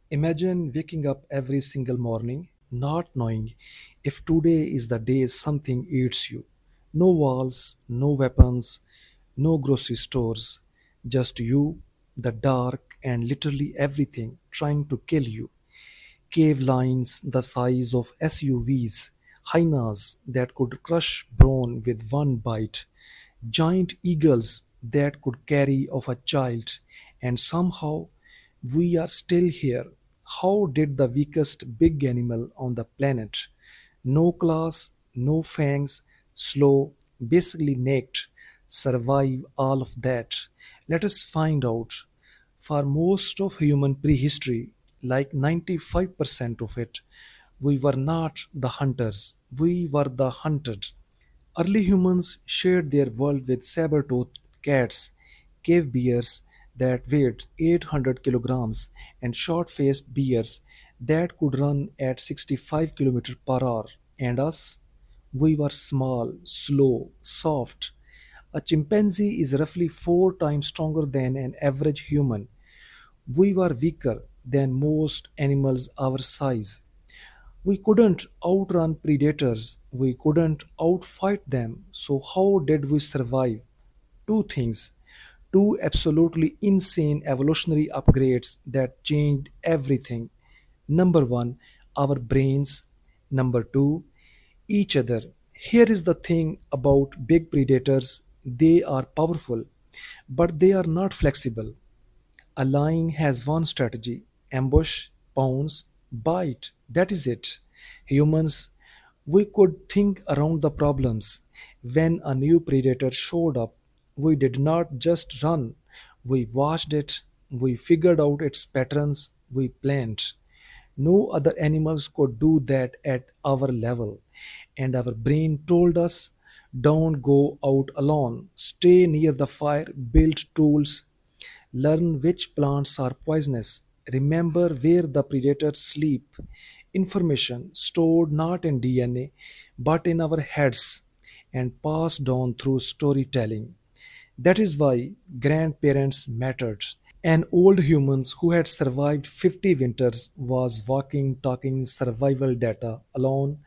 Imagine waking up every single morning not knowing if today is the day something eats you. No walls, no weapons, no grocery stores, just you, the dark, and literally everything trying to kill you. Cave lions the size of SUVs, hyenas that could crush bone with one bite, giant eagles that could carry off a child, and somehow we are still here. How did the weakest big animal on the planet, no claws, no fangs, slow, basically naked, survive all of that? Let us find out. For most of human prehistory, like 95% of it, we were not the hunters, we were the hunted. Early humans shared their world with saber-toothed cats, cave bears that weighed 800 kilograms, and short-faced bears that could run at 65 kilometers per hour. And us? We were small, slow, soft. A chimpanzee is roughly 4 times stronger than an average human. We were weaker than most animals our size. We couldn't outrun predators, we couldn't outfight them, so how did we survive? Two things, two absolutely insane evolutionary upgrades that changed everything. Number one, our brains. Number two, each other. Here is the thing about big predators, they are powerful, but they are not flexible. A lion has one strategy: ambush, pounce, bite. That is it. Humans, we could think around the problems. When a new predator showed up, we did not just run, we watched it, we figured out its patterns, we planned. No other animals could do that at our level. And our brain told us, don't go out alone, stay near the fire, build tools, learn which plants are poisonous, remember where the predators sleep. Information stored not in DNA but in our heads and passed on through storytelling. That is why grandparents mattered. An old human who had survived 50 winters was walking, talking survival data alone.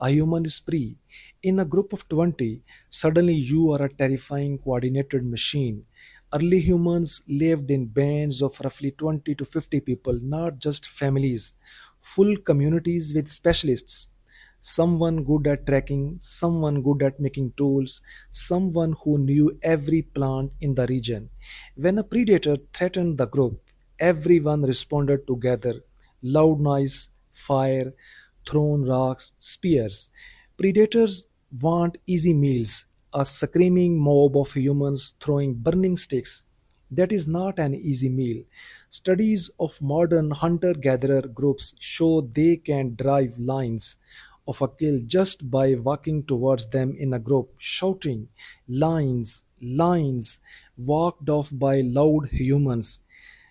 A human is free. In a group of 20, suddenly you are a terrifying coordinated machine. Early humans lived in bands of roughly 20 to 50 people, not just families, full communities with specialists. Someone good at tracking, someone good at making tools, someone who knew every plant in the region. When a predator threatened the group, everyone responded together. Loud noise, fire, thrown rocks, spears. Predators want easy meals, a screaming mob of humans throwing burning sticks. That is not an easy meal. Studies of modern hunter gatherer groups show they can drive lines of a kill just by walking towards them in a group, shouting, lines, lines, walked off by loud humans.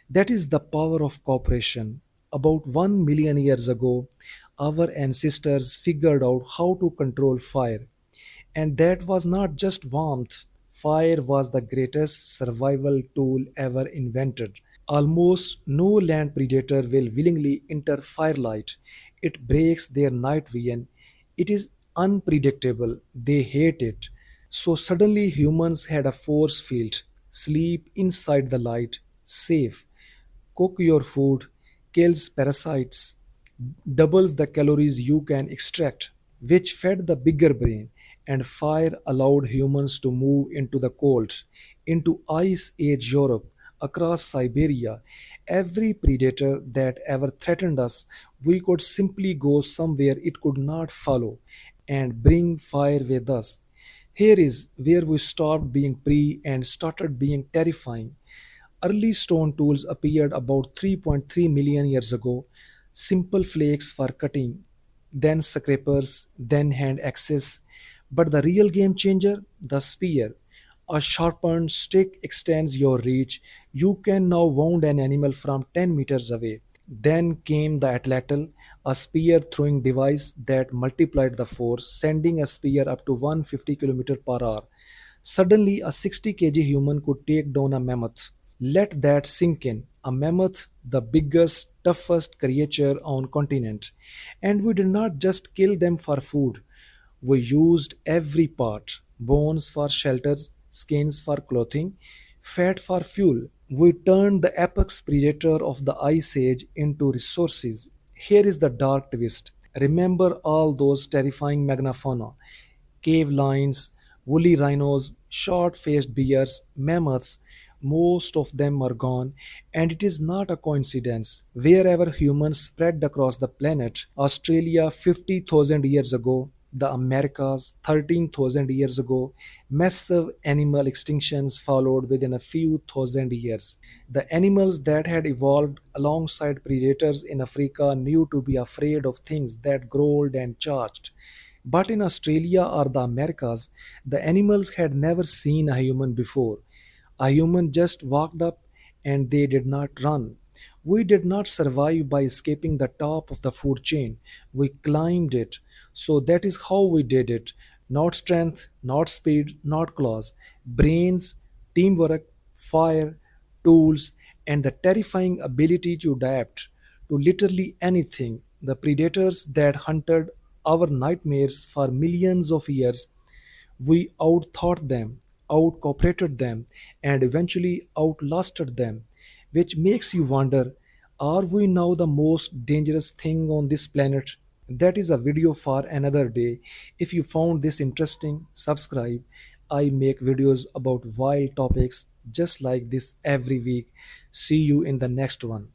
That is the power of cooperation. About 1 million years ago, our ancestors figured out how to control fire. And that was not just warmth, fire was the greatest survival tool ever invented. Almost no land predator will willingly enter firelight. It breaks their night vision. It is unpredictable. They hate it. So suddenly humans had a force field. Sleep inside the light. Safe. Cook your food. Kills parasites. Doubles the calories you can extract, which fed the bigger brain, and fire allowed humans to move into the cold, into Ice Age Europe, across Siberia. Every predator that ever threatened us, we could simply go somewhere it could not follow and bring fire with us. Here is where we stopped being pre and started being terrifying. Early stone tools appeared about 3.3 million years ago. Simple flakes for cutting, then scrapers, then hand axes. But the real game changer, the spear. A sharpened stick extends your reach. You can now wound an animal from 10 meters away. Then came the atlatl, a spear throwing device that multiplied the force, sending a spear up to 150 km per hour. Suddenly, a 60 kg human could take down a mammoth. Let that sink in. A mammoth, the biggest, toughest creature on continent. And we did not just kill them for food. We used every part, bones for shelters, skins for clothing, fat for fuel. We turned the apex predator of the Ice Age into resources. Here is the dark twist. Remember all those terrifying megafauna, cave lions, woolly rhinos, short faced bears, mammoths. Most of them are gone, and it is not a coincidence. Wherever humans spread across the planet, Australia 50,000 years ago, the Americas 13,000 years ago, massive animal extinctions followed within a few thousand years. The animals that had evolved alongside predators in Africa knew to be afraid of things that growled and charged. But in Australia or the Americas, the animals had never seen a human before. A human just walked up and they did not run. We did not survive by escaping the top of the food chain. We climbed it. So that is how we did it. Not strength, not speed, not claws. Brains, teamwork, fire, tools, and the terrifying ability to adapt to literally anything. The predators that hunted our nightmares for millions of years, we outthought them, outcooperated them, and eventually outlasted them, which makes you wonder, are we now the most dangerous thing on this planet? That is a video for another day. If you found this interesting, subscribe. I make videos about wild topics just like this every week. See you in the next one.